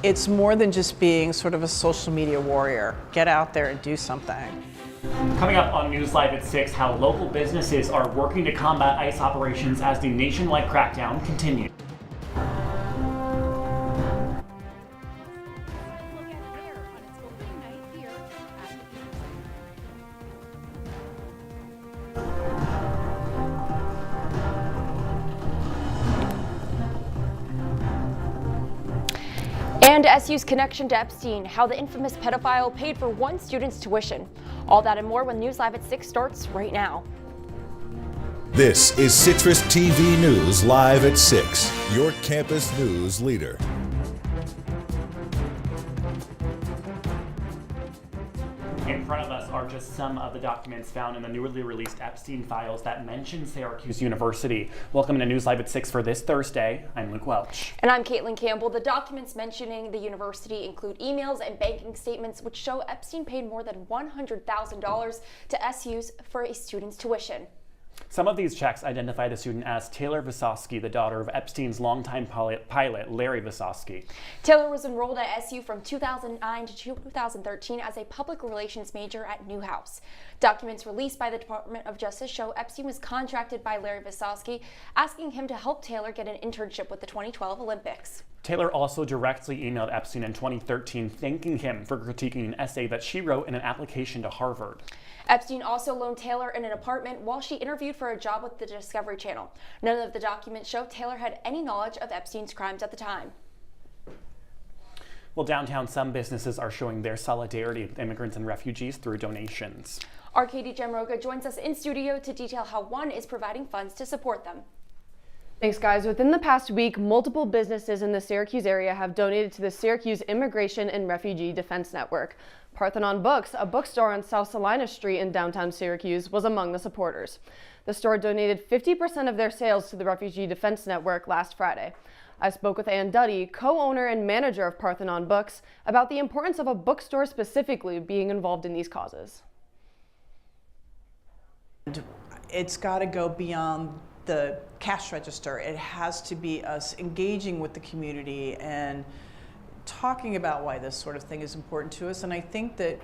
It's more than just being sort of a social media warrior. Get out there and do something. Coming up on News Live at 6, how local businesses are working to combat ICE operations as the nationwide crackdown continues. And SU's connection to Epstein, how the infamous pedophile paid for one student's tuition. All that and more when News Live at 6 starts right now. This is CitrusTV News Live at 6, your campus news leader. In front of us are just some of the documents found in the newly released Epstein files that mention Syracuse University. Welcome to News Live at 6 for this Thursday. I'm Luke Welch. And I'm Kaitlin Campbell. The documents mentioning the university include emails and banking statements which show Epstein paid more than $100,000 to SU's for a student's tuition. Some of these checks identify the student as Taylor Visosky, the daughter of Epstein's longtime pilot, Larry Visosky. Taylor was enrolled at SU from 2009 to 2013 as a public relations major at Newhouse. Documents released by the Department of Justice show Epstein was contracted by Larry Visosky, asking him to help Taylor get an internship with the 2012 Olympics. Taylor also directly emailed Epstein in 2013, thanking him for critiquing an essay that she wrote in an application to Harvard. Epstein also loaned Taylor in an apartment while she interviewed for a job with the Discovery Channel. None of the documents show Taylor had any knowledge of Epstein's crimes at the time. Well, downtown, some businesses are showing their solidarity with immigrants and refugees through donations. Our Katie Jamroga joins us in studio to detail how one is providing funds to support them. Thanks, guys. Within the past week, multiple businesses in the Syracuse area have donated to the Syracuse Immigration and Refugee Defense Network. Parthenon Books, a bookstore on South Salina Street in downtown Syracuse, was among the supporters. The store donated 50% of their sales to the Refugee Defense Network last Friday. I spoke with Ann Duddy, co-owner and manager of Parthenon Books, about the importance of a bookstore specifically being involved in these causes. It's got to go beyond the cash register. It has to be us engaging with the community and talking about why this sort of thing is important to us. And I think that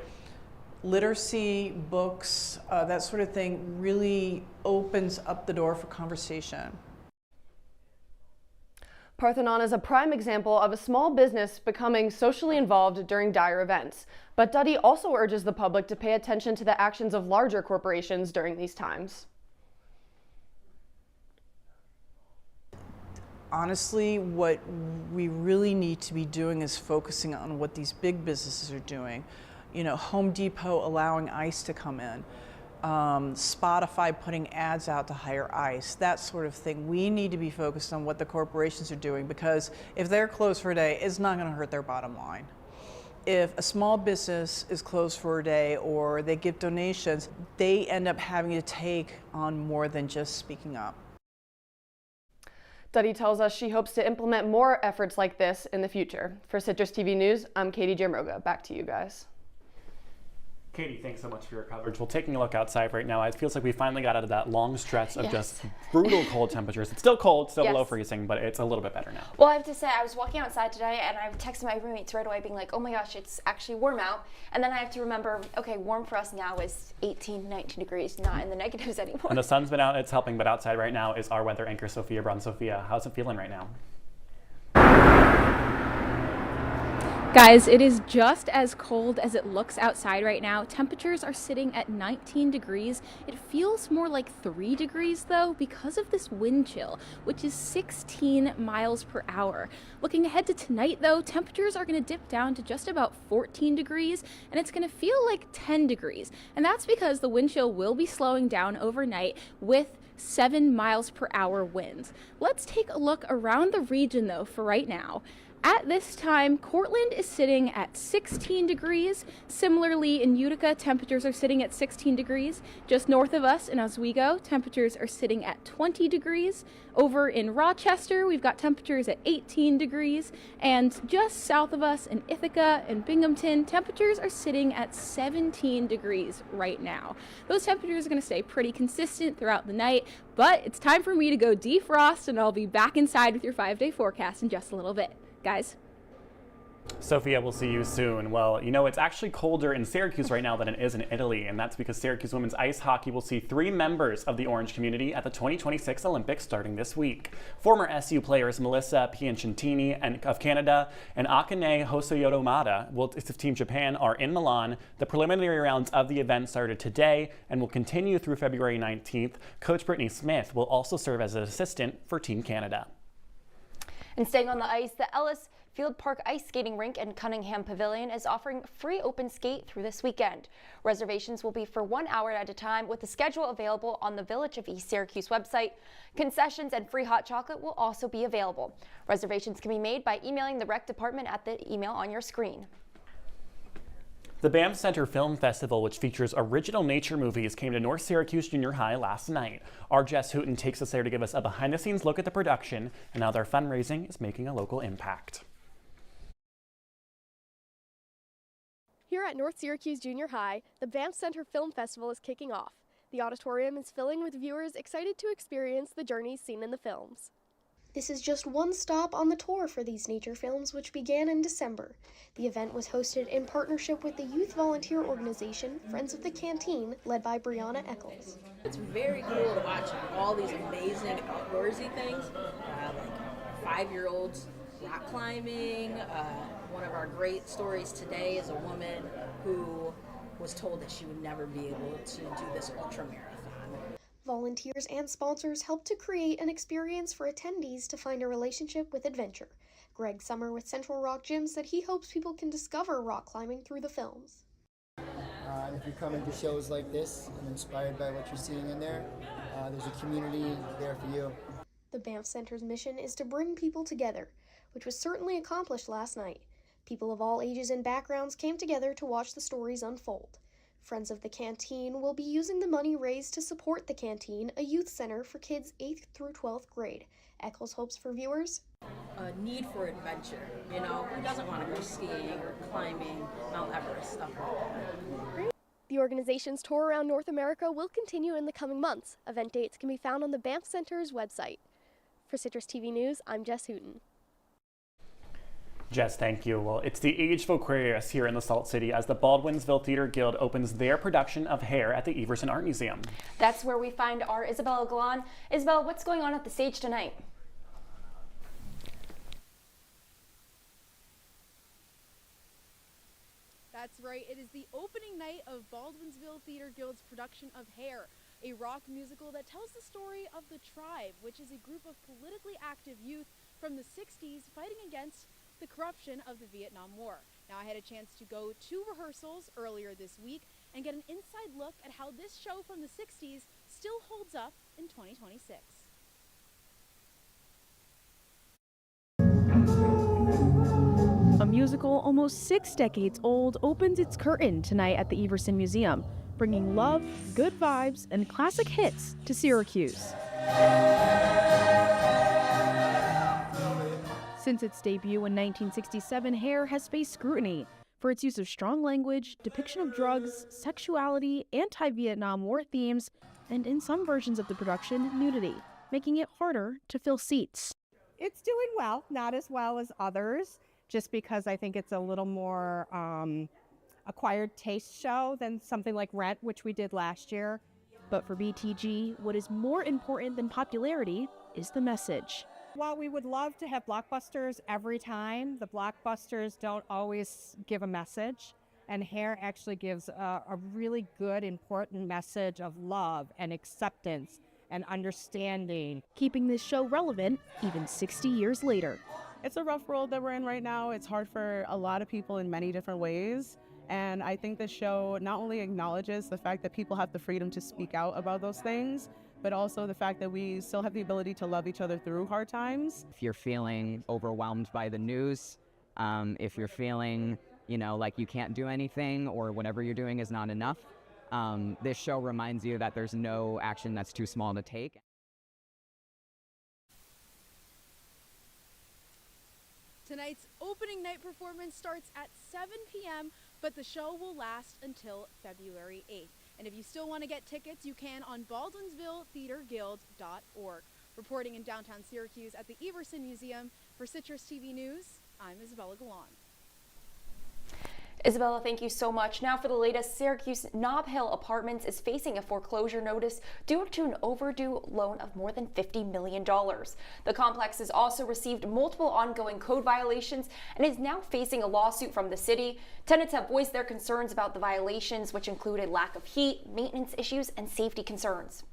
literacy, books, that sort of thing really opens up the door for conversation. Parthenon is a prime example of a small business becoming socially involved during dire events. But Duddy also urges the public to pay attention to the actions of larger corporations during these times. Honestly, what we really need to be doing is focusing on what these big businesses are doing. You know, Home Depot allowing ICE to come in, Spotify putting ads out to hire ICE, that sort of thing. We need to be focused on what the corporations are doing, because if they're closed for a day, it's not going to hurt their bottom line. If a small business is closed for a day or they give donations, they end up having to take on more than just speaking up. Duddy tells us she hopes to implement more efforts like this in the future. For CitrusTV News, I'm Katie Jamroga. Back to you guys. Katie, thanks so much for your coverage. Well, taking a look outside right now, it feels like we finally got out of that long stretch of just brutal cold temperatures. It's still cold, still below freezing, but it's a little bit better now. Well, I have to say, I was walking outside today and I texted my roommates right away being like, oh my gosh, it's actually warm out. And then I have to remember, okay, warm for us now is 18, 19 degrees, not in the negatives anymore. And the sun's been out, it's helping, but outside right now is our weather anchor, Sophia Braun. Sophia, how's it feeling right now? Guys, it is just as cold as it looks outside right now. Temperatures are sitting at 19 degrees. It feels more like 3 degrees though because of this wind chill, which is 16 miles per hour. Looking ahead to tonight though, temperatures are going to dip down to just about 14 degrees and it's going to feel like 10 degrees. And that's because the wind chill will be slowing down overnight with 7 miles per hour winds. Let's take a look around the region though for right now. At this time, Cortland is sitting at 16 degrees. Similarly, in Utica, temperatures are sitting at 16 degrees. Just north of us in Oswego, temperatures are sitting at 20 degrees. Over in Rochester, we've got temperatures at 18 degrees. And just south of us in Ithaca and Binghamton, temperatures are sitting at 17 degrees right now. Those temperatures are going to stay pretty consistent throughout the night, but it's time for me to go defrost, and I'll be back inside with your 5-day forecast in just a little bit. Guys? Sophia, we'll see you soon. Well, you know, it's actually colder in Syracuse right now than it is in Italy, and that's because Syracuse women's ice hockey will see 3 members of the Orange community at the 2026 Olympics starting this week. Former SU players Melissa Piacentini of Canada and Akane Hosoyotomada of Team Japan are in Milan. The preliminary rounds of the event started today and will continue through February 19th. Coach Brittany Smith will also serve as an assistant for Team Canada. And staying on the ice, the Ellis Field Park Ice Skating Rink and Cunningham Pavilion is offering free open skate through this weekend. Reservations will be for 1 hour at a time, with the schedule available on the Village of East Syracuse website. Concessions and free hot chocolate will also be available. Reservations can be made by emailing the rec department at the email on your screen. The Banff Center Film Festival, which features original nature movies, came to North Syracuse Junior High last night. Our Jess Hooten takes us there to give us a behind-the-scenes look at the production and how their fundraising is making a local impact. Here at North Syracuse Junior High, the Banff Center Film Festival is kicking off. The auditorium is filling with viewers excited to experience the journeys seen in the films. This is just one stop on the tour for these nature films, which began in December. The event was hosted in partnership with the youth volunteer organization, Friends of the Canteen, led by Brianna Eccles. It's very cool to watch all these amazing outdoorsy things, like 5-year-olds rock climbing. One of our great stories today is a woman who was told that she would never be able to do this ultra marathon. Volunteers and sponsors help to create an experience for attendees to find a relationship with adventure. Greg Summer with Central Rock Gym said he hopes people can discover rock climbing through the films. If you're coming to shows like this and inspired by what you're seeing in there, there's a community there for you. The Banff Center's mission is to bring people together, which was certainly accomplished last night. People of all ages and backgrounds came together to watch the stories unfold. Friends of the Canteen will be using the money raised to support the Canteen, a youth center for kids 8th through 12th grade. Eccles hopes for viewers A need for adventure, you know, who doesn't want to go skiing or climbing Mount Everest, stuff like that. The organization's tour around North America will continue in the coming months. Event dates can be found on the Banff Center's website. For Citrus TV News, I'm Jess Hooten. Jess, thank you. Well, it's the Age of Aquarius here in the Salt City as the Baldwinsville Theater Guild opens their production of Hair at the Everson Art Museum. That's where we find our Isabella Galan. Isabella, what's going on at the stage tonight? That's right. It is the opening night of Baldwinsville Theater Guild's production of Hair, a rock musical that tells the story of the Tribe, which is a group of politically active youth from the 60s fighting against the corruption of the Vietnam War. Now, I had a chance to go to rehearsals earlier this week and get an inside look at how this show from the 60s still holds up in 2026. A musical almost 6 decades old opens its curtain tonight at the Everson Museum, bringing love, good vibes, and classic hits to Syracuse. Since its debut in 1967, Hair has faced scrutiny for its use of strong language, depiction of drugs, sexuality, anti-Vietnam War themes, and in some versions of the production, nudity, making it harder to fill seats. It's doing well, not as well as others, just because I think it's a little more acquired taste show than something like Rent, which we did last year. But for BTG, what is more important than popularity is the message. While we would love to have blockbusters every time, the blockbusters don't always give a message, and Hair actually gives a really good, important message of love and acceptance and understanding. Keeping this show relevant even 60 years later. It's a rough world that we're in right now. It's hard for a lot of people in many different ways. And I think this show not only acknowledges the fact that people have the freedom to speak out about those things, but also the fact that we still have the ability to love each other through hard times. If you're feeling overwhelmed by the news, if you're feeling, like you can't do anything or whatever you're doing is not enough, this show reminds you that there's no action that's too small to take. Tonight's opening night performance starts at 7 p.m., but the show will last until February 8th. And if you still want to get tickets, you can on baldwinsvilletheaterguild.org. Reporting in downtown Syracuse at the Everson Museum, for Citrus TV News, I'm Isabella Galan. Isabella, thank you so much. Now for the latest, Syracuse Nob Hill Apartments is facing a foreclosure notice due to an overdue loan of more than $50 million. The complex has also received multiple ongoing code violations and is now facing a lawsuit from the city. Tenants have voiced their concerns about the violations, which included lack of heat, maintenance issues, and safety concerns.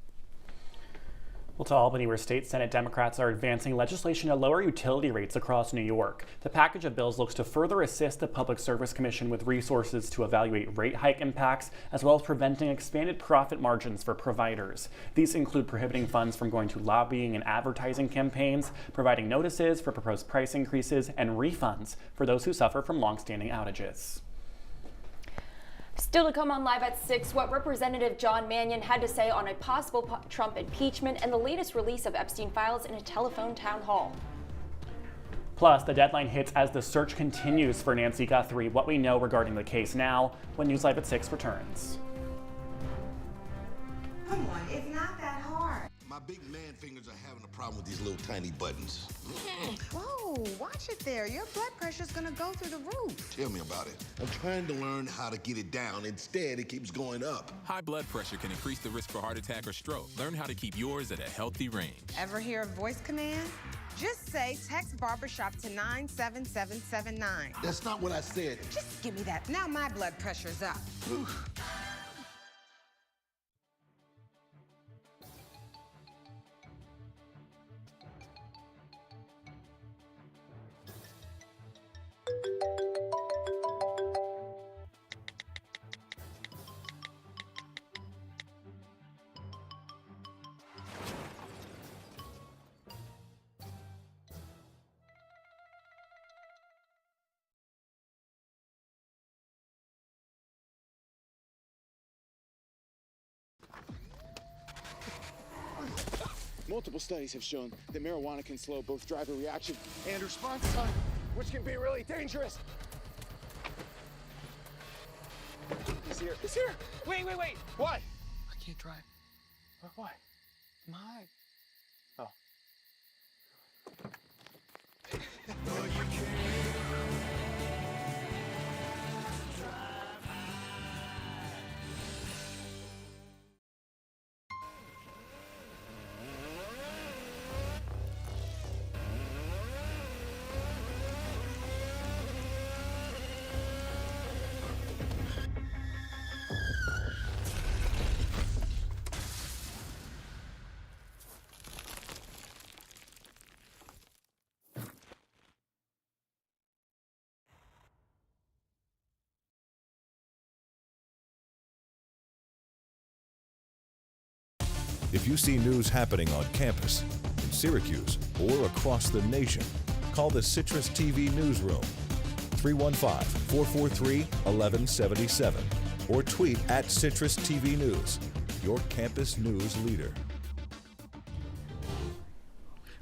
Well, to Albany, where state Senate Democrats are advancing legislation to lower utility rates across New York. The package of bills looks to further assist the Public Service Commission with resources to evaluate rate hike impacts, as well as preventing expanded profit margins for providers. These include prohibiting funds from going to lobbying and advertising campaigns, providing notices for proposed price increases, and refunds for those who suffer from longstanding outages. Still to come on Live at 6, what Representative John Mannion had to say on a possible Trump impeachment and the latest release of Epstein files in a telephone town hall. Plus, the deadline hits as the search continues for Nancy Guthrie. What we know regarding the case now when News Live at 6 returns. Come on, it's not that hard. My big man fingers are having a problem with these little tiny buttons. Whoa, watch it there. Your blood pressure's gonna go through the roof. Tell me about it. I'm trying to learn how to get it down. Instead, it keeps going up. High blood pressure can increase the risk for heart attack or stroke. Learn how to keep yours at a healthy range. Ever hear a voice command? Just say text barbershop to 97779. That's not what I said. Just give me that. Now my blood pressure's up. Multiple studies have shown that marijuana can slow both driver reaction and response time, which can be really dangerous. He's here. He's here. Wait. What? I can't drive. Why? My. Oh. If you see news happening on campus, in Syracuse, or across the nation, call the CitrusTV newsroom, 315-443-1177, or tweet at CitrusTV News, your campus news leader.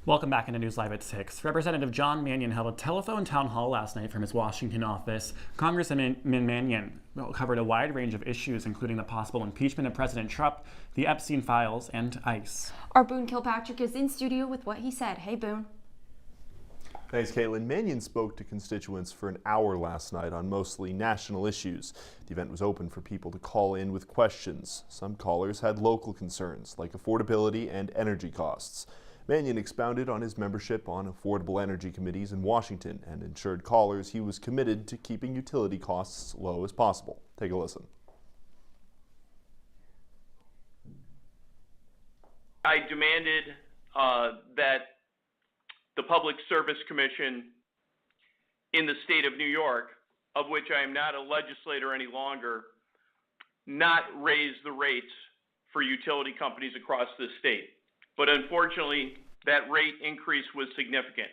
Welcome back into News Live at 6. Representative John Mannion held a telephone town hall last night from his Washington office. Congressman Mannion covered a wide range of issues, including the possible impeachment of President Trump, the Epstein files, and ICE. Our Boone Kilpatrick is in studio with what he said. Hey, Boone. Thanks, Kaitlin. Mannion spoke to constituents for an hour last night on mostly national issues. The event was open for people to call in with questions. Some callers had local concerns, like affordability and energy costs. Mannion expounded on his membership on affordable energy committees in Washington and assured callers he was committed to keeping utility costs low as possible. Take a listen. I demanded that the Public Service Commission in the state of New York, of which I am not a legislator any longer, not raise the rates for utility companies across the state. But unfortunately, that rate increase was significant.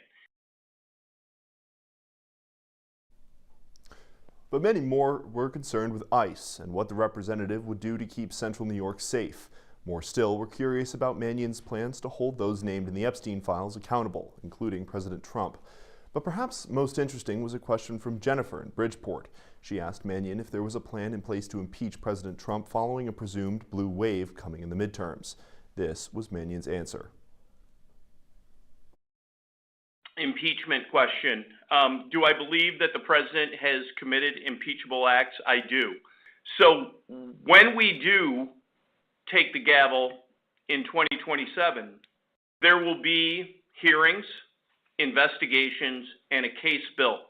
But many more were concerned with ICE and what the representative would do to keep central New York safe. More still were curious about Mannion's plans to hold those named in the Epstein files accountable, including President Trump. But perhaps most interesting was a question from Jennifer in Bridgeport. She asked Mannion if there was a plan in place to impeach President Trump following a presumed blue wave coming in the midterms. This was Mannion's answer. impeachment question. Do I believe that the president has committed impeachable acts? I do. So when we do take the gavel in 2027, there will be hearings, investigations, and a case built.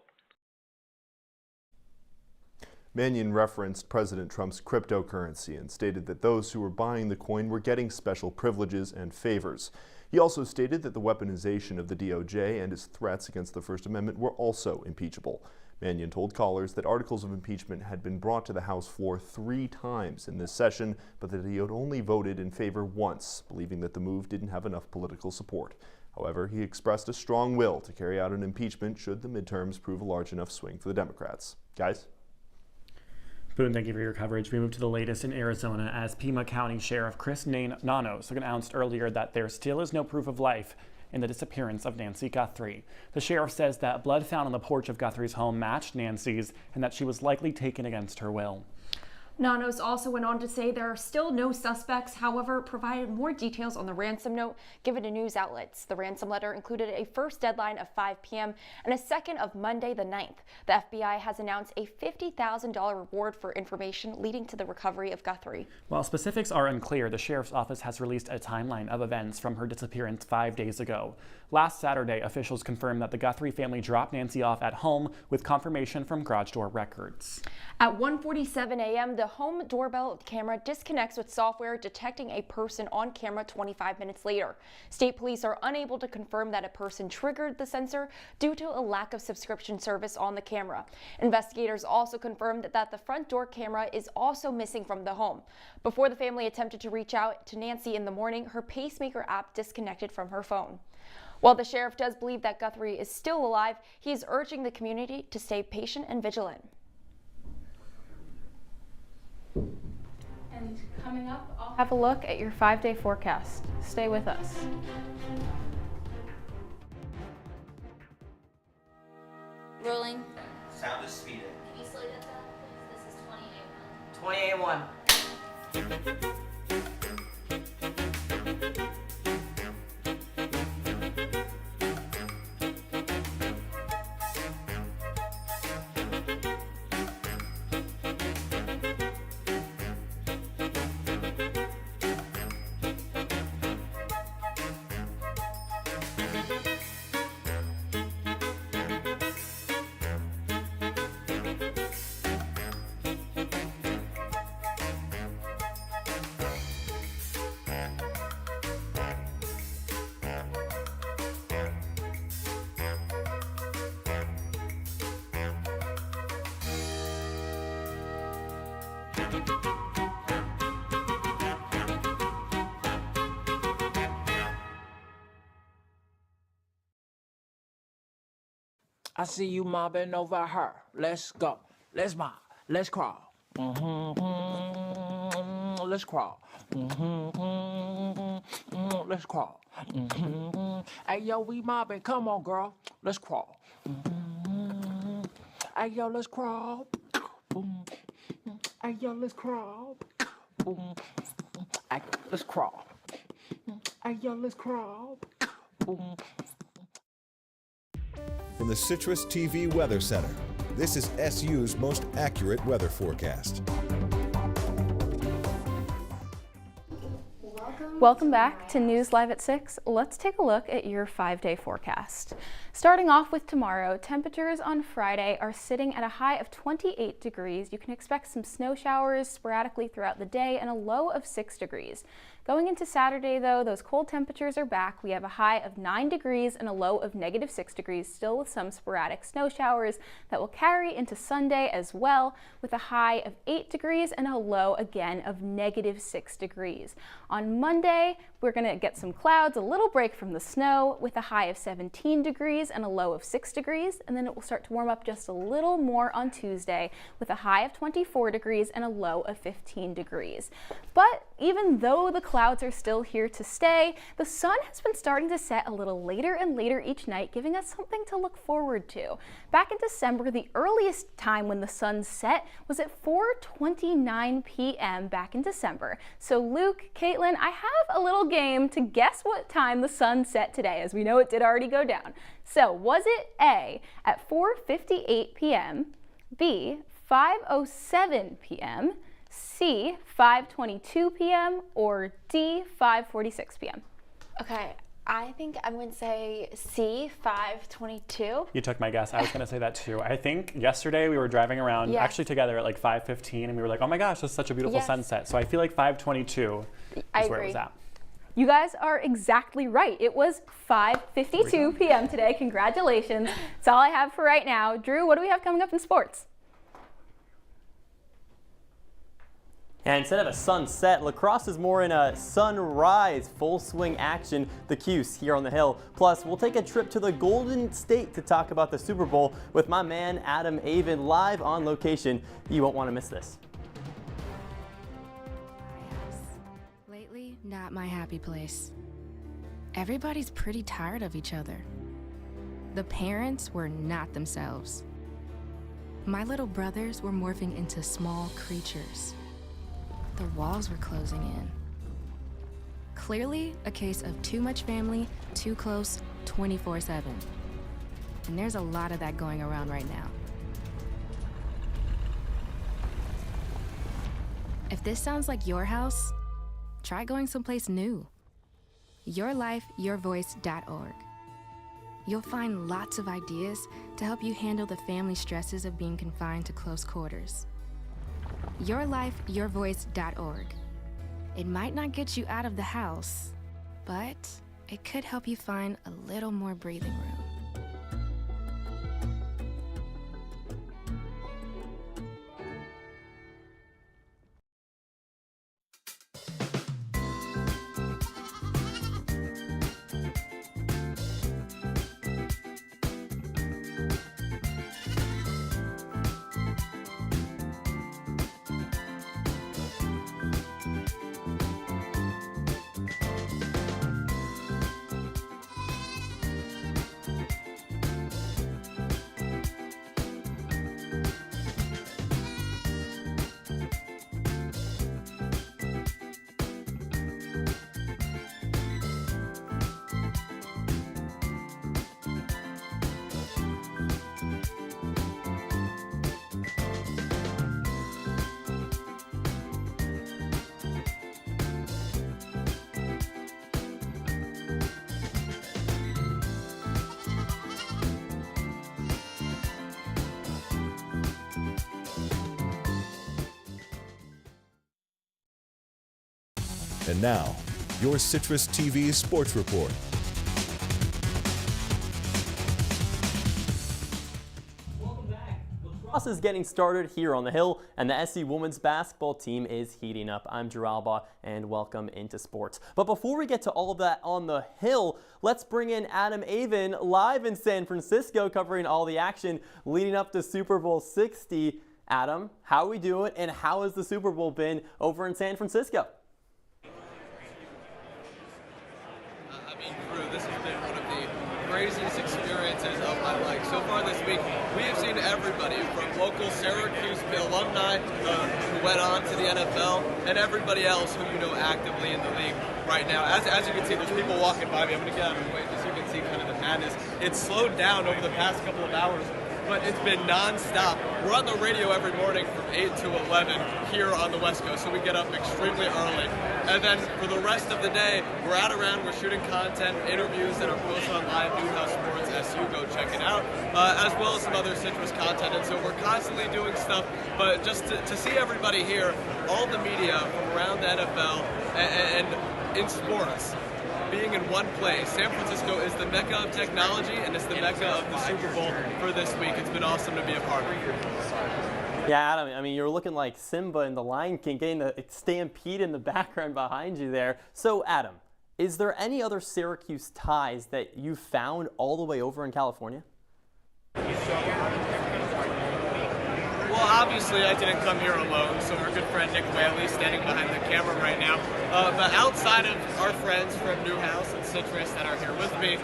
Mannion referenced President Trump's cryptocurrency and stated that those who were buying the coin were getting special privileges and favors. He also stated that the weaponization of the DOJ and his threats against the First Amendment were also impeachable. Mannion told callers that articles of impeachment had been brought to the House floor 3 times in this session, but that he had only voted in favor once, believing that the move didn't have enough political support. However, he expressed a strong will to carry out an impeachment should the midterms prove a large enough swing for the Democrats. Guys? Boone, thank you for your coverage. We move to the latest in Arizona as Pima County Sheriff Chris Nanos announced earlier that there still is no proof of life in the disappearance of Nancy Guthrie. The sheriff says that blood found on the porch of Guthrie's home matched Nancy's and that she was likely taken against her will. Nanos also went on to say there are still no suspects, however, provided more details on the ransom note given to news outlets. The ransom letter included a first deadline of 5 p.m. and a second of Monday the 9th. The FBI has announced a $50,000 reward for information leading to the recovery of Guthrie. While specifics are unclear, the sheriff's office has released a timeline of events from her disappearance 5 days ago. Last Saturday, officials confirmed that the Guthrie family dropped Nancy off at home with confirmation from garage door records. At 1:47 a.m., the home doorbell camera disconnects with software detecting a person on camera 25 minutes later. State police are unable to confirm that a person triggered the sensor due to a lack of subscription service on the camera. Investigators also confirmed that the front door camera is also missing from the home. Before the family attempted to reach out to Nancy in the morning, her pacemaker app disconnected from her phone. While the sheriff does believe that Guthrie is still alive, he is urging the community to stay patient and vigilant. And coming up, I'll have a look at your 5-day forecast. Stay with us. Rolling. Sound is speeding. Can you slow down that, please? This is 28-1. 28-1. I see you mobbing over her. Let's go. Let's mob. Let's crawl. Let's crawl. Let's crawl. Hey, yo, we mobbing. Come on, girl. Let's crawl. Hey, yo, let's crawl. Hey, yo, let's crawl. Hey, let's crawl. Hey, yo, let's crawl. From the CitrusTV Weather Center, this is SU's most accurate weather forecast. Welcome back to News Live at 6. Let's take a look at your 5-day forecast. Starting off with tomorrow, temperatures on Friday are sitting at a high of 28 degrees. You can expect some snow showers sporadically throughout the day and a low of 6 degrees. Going into Saturday, though, those cold temperatures are back. We have a high of 9 degrees and a low of -6 degrees, still with some sporadic snow showers that will carry into Sunday as well, with a high of 8 degrees and a low again of -6 degrees. On Monday, we're going to get some clouds, a little break from the snow, with a high of 17 degrees and a low of 6 degrees, and then it will start to warm up just a little more on Tuesday with a high of 24 degrees and a low of 15 degrees. But even though the clouds are still here to stay, the sun has been starting to set a little later and later each night, giving us something to look forward to. Back in December, the earliest time when the sun set was at 4:29 p.m. back in December. So Luke, Kaitlin, I have a little game to guess what time the sun set today, as we know it did already go down. So was it A, at 4:58 p.m., B, 5:07 p.m., C, 5:22 p.m., or D, 5:46 p.m.? Okay, I think I'm going to say C, 5:22. You took my guess. I was going to say that too. I think yesterday we were driving around actually together at like 5:15 and we were like, oh my gosh, this is such a beautiful sunset. So I feel like 5:22 is where it was at. You guys are exactly right. It was 5:52 p.m. today. Congratulations. That's all I have for right now. Drew, what do we have coming up in sports? And instead of a sunset, lacrosse is more in a sunrise, full swing action, the Cuse here on the Hill. Plus, we'll take a trip to the Golden State to talk about the Super Bowl with my man Adam Avon live on location. You won't want to miss this. Lately, not my happy place. Everybody's pretty tired of each other. The parents were not themselves. My little brothers were morphing into small creatures. The walls were closing in. Clearly a case of too much family, too close, 24/7. And there's a lot of that going around right now. If this sounds like your house, try going someplace new. YourLifeYourVoice.org. You'll find lots of ideas to help you handle the family stresses of being confined to close quarters. YourLifeYourVoice.org. It might not get you out of the house, but it could help you find a little more breathing room. And now, your CitrusTV Sports Report. Lacrosse is getting started here on the Hill, and the SC women's basketball team is heating up. I'm Drew Alba, and welcome into sports. But before we get to all of that on the Hill, let's bring in Adam Avon live in San Francisco, covering all the action leading up to Super Bowl 60. Adam, how are we doing, and how has the Super Bowl been over in San Francisco? Drew, this has been one of the craziest experiences of my life. So far this week, we have seen everybody from local Syracuse alumni who went on to the NFL and everybody else who you know actively in the league right now. As you can see, there's people walking by me. I'm going to get out of the way just so you can see kind of the madness. It's slowed down over the past couple of hours, but it's been non-stop. We're on the radio every morning from 8 to 11 here on the West Coast, so we get up extremely early. And then for the rest of the day, we're out around, we're shooting content, interviews that are posted on Live Newhouse Sports SU, go check it out, as well as some other Citrus content. And so we're constantly doing stuff, but just to see everybody here, all the media from around the NFL and in sports, being in one place. San Francisco is the mecca of technology, and it's the mecca of the Super Bowl for this week. It's been awesome to be a part of it. Yeah, Adam, I mean, you're looking like Simba in The Lion King, getting the stampede in the background behind you there. So, Adam, is there any other Syracuse ties that you found all the way over in California? Well, Well, obviously I didn't come here alone, so our good friend Nick Whaley standing behind the camera right now. But outside of our friends from Newhouse and Citrus that are here with me,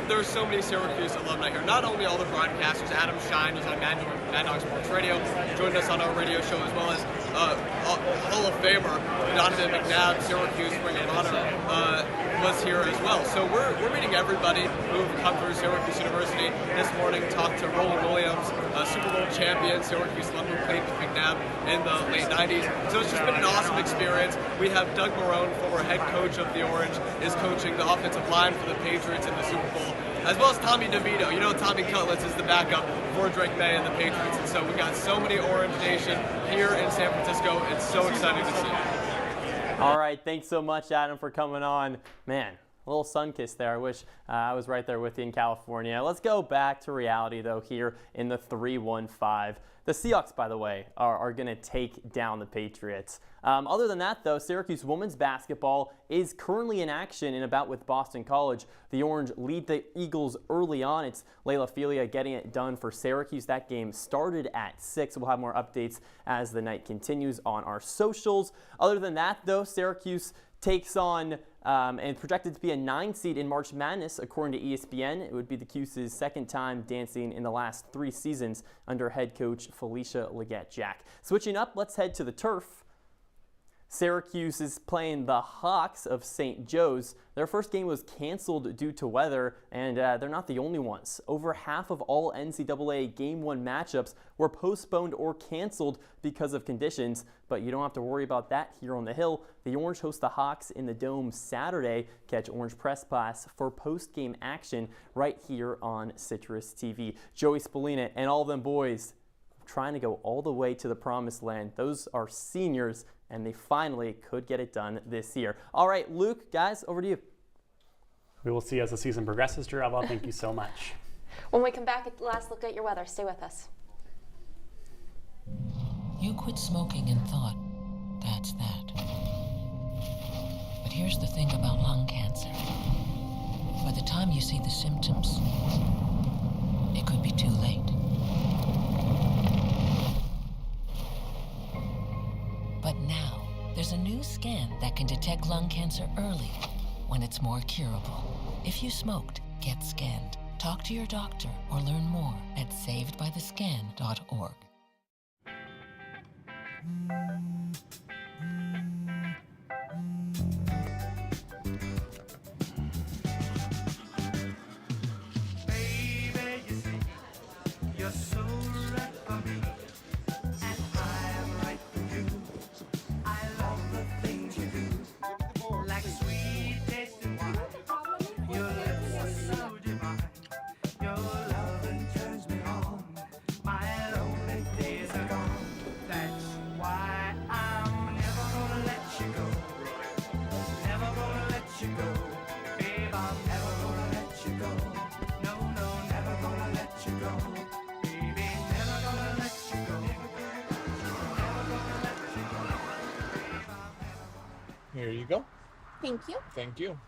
there's so many Syracuse alumni here. Not only all the broadcasters, Adam Shine was on Mad Dog Sports Radio, joined us on our radio show, as well as Hall of Famer Donovan McNabb, Syracuse Ring of Honor, was here as well. So we're meeting everybody who've come through Syracuse University. This morning talked to Roland Williams, Super Bowl champion, Syracuse alum who played with McNabb in the late 90s. So it's just been an awesome experience. We have Doug Marrone, former head coach of the Orange, is coaching the offensive line for the Patriots in the Super Bowl, as well as Tommy DeVito. You know, Tommy Cutlitz is the backup for Drake May and the Patriots. And so we got so many Orange Nation here in San Francisco. It's so exciting to see. All right, thanks so much, Adam, for coming on. Man, a little sun kiss there. I wish I was right there with you in California. Let's go back to reality, though, here in the 3-1-5. The Seahawks, by the way, are going to take down the Patriots. Other than that, though, Syracuse women's basketball is currently in action in a bout with Boston College. The Orange lead the Eagles early on. It's Layla Filia getting it done for Syracuse. That game started at 6. We'll have more updates as the night continues on our socials. Other than that, though, Syracuse takes on and projected to be a 9 seed in March Madness, according to ESPN. It would be the Cuse's second time dancing in the last 3 seasons under head coach Felicia Leggett-Jack. Switching up, let's head to the turf. Syracuse is playing the Hawks of St. Joe's. Their first game was canceled due to weather, and they're not the only ones. Over half of all NCAA Game 1 matchups were postponed or canceled because of conditions, but you don't have to worry about that here on the Hill. The Orange host the Hawks in the Dome Saturday. Catch Orange Press Pass for post-game action right here on Citrus TV. Joey Spallina and all them boys trying to go all the way to the promised land. Those are seniors, and they finally could get it done this year. All right, Luke, guys, over to you. We will see as the season progresses. Jarrell, thank you so much. When we come back, last look at your weather. Stay with us. You quit smoking and thought, that's that. But here's the thing about lung cancer. By the time you see the symptoms, it could be too late. But now, there's a new scan that can detect lung cancer early when it's more curable. If you smoked, get scanned. Talk to your doctor or learn more at savedbythescan.org. Baby, you see, you're so right for me, and I'm right for you. I love the things you do, like sweet tasting wine. Your lips are so divine. Your loving turns me on. My lonely days are gone. That's why I'm never gonna let you go. Never gonna let you go. Babe, I'm never gonna let you go. No, no, never gonna let you go. Baby, never gonna let you go. Never gonna let you go. Here you go. Thank you. Thank you.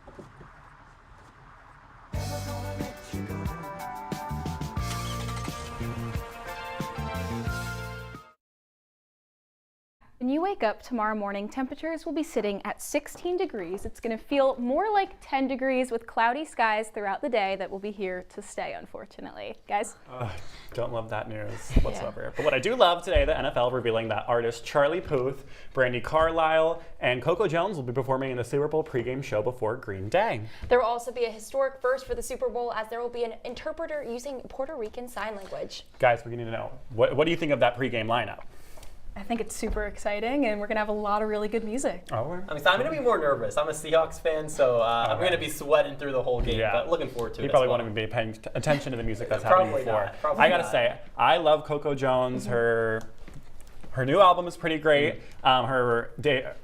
When you wake up tomorrow morning, temperatures will be sitting at 16 degrees. It's going to feel more like 10 degrees with cloudy skies throughout the day that will be here to stay, unfortunately. Guys? Don't love that news whatsoever. Yeah. But what I do love today, the NFL revealing that artists Charlie Puth, Brandi Carlile, and Coco Jones will be performing in the Super Bowl pregame show before Green Day. There will also be a historic first for the Super Bowl, as there will be an interpreter using Puerto Rican Sign Language. Guys, we need to know, what do you think of that pregame lineup? I think it's super exciting, and we're going to have a lot of really good music. Oh, I mean, so I'm going to be more nervous. I'm a Seahawks fan, so I'm going to be sweating through the whole game, but looking forward to it. You probably won't even be paying attention to the music that's happening before. I got to say, I love Coco Jones. Her new album is pretty great. Her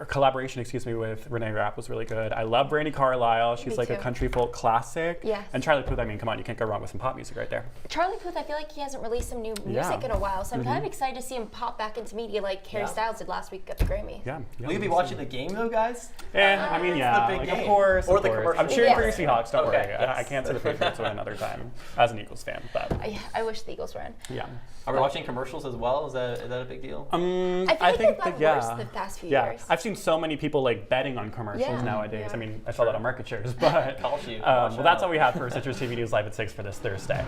collaboration, with Renee Rapp was really good. I love Brandi Carlile. She's Me like a too. country folk classic. Yes. And Charlie Puth, I mean, come on, you can't go wrong with some pop music right there. Charlie Puth, I feel like he hasn't released some new music in a while, so I'm kind of excited to see him pop back into media like Harry Styles did last week at the Grammy. Yeah. Will you be watching the game though, guys? I mean, It's the big like, game. of course. Or of the course. commercial. I'm cheering for your Yes. Seahawks, don't Okay, worry. yes. I can't say the Patriots win another time as an Eagles fan, but I wish the Eagles win. yeah. Are we watching commercials as well? Is that a big deal? I feel like they've gotten worse the past few years. I've seen so many people like betting on commercials Yeah. nowadays. Yeah. I mean, I saw that on market shares, but Call sheet. well, that's all we have for Citrus TV News Live at 6 for this Thursday.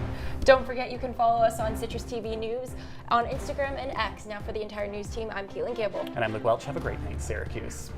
Don't forget you can follow us on Citrus TV News on Instagram and X. Now for the entire news team, I'm Kaitlin Campbell. And I'm Luke Welch. Have a great night, Syracuse.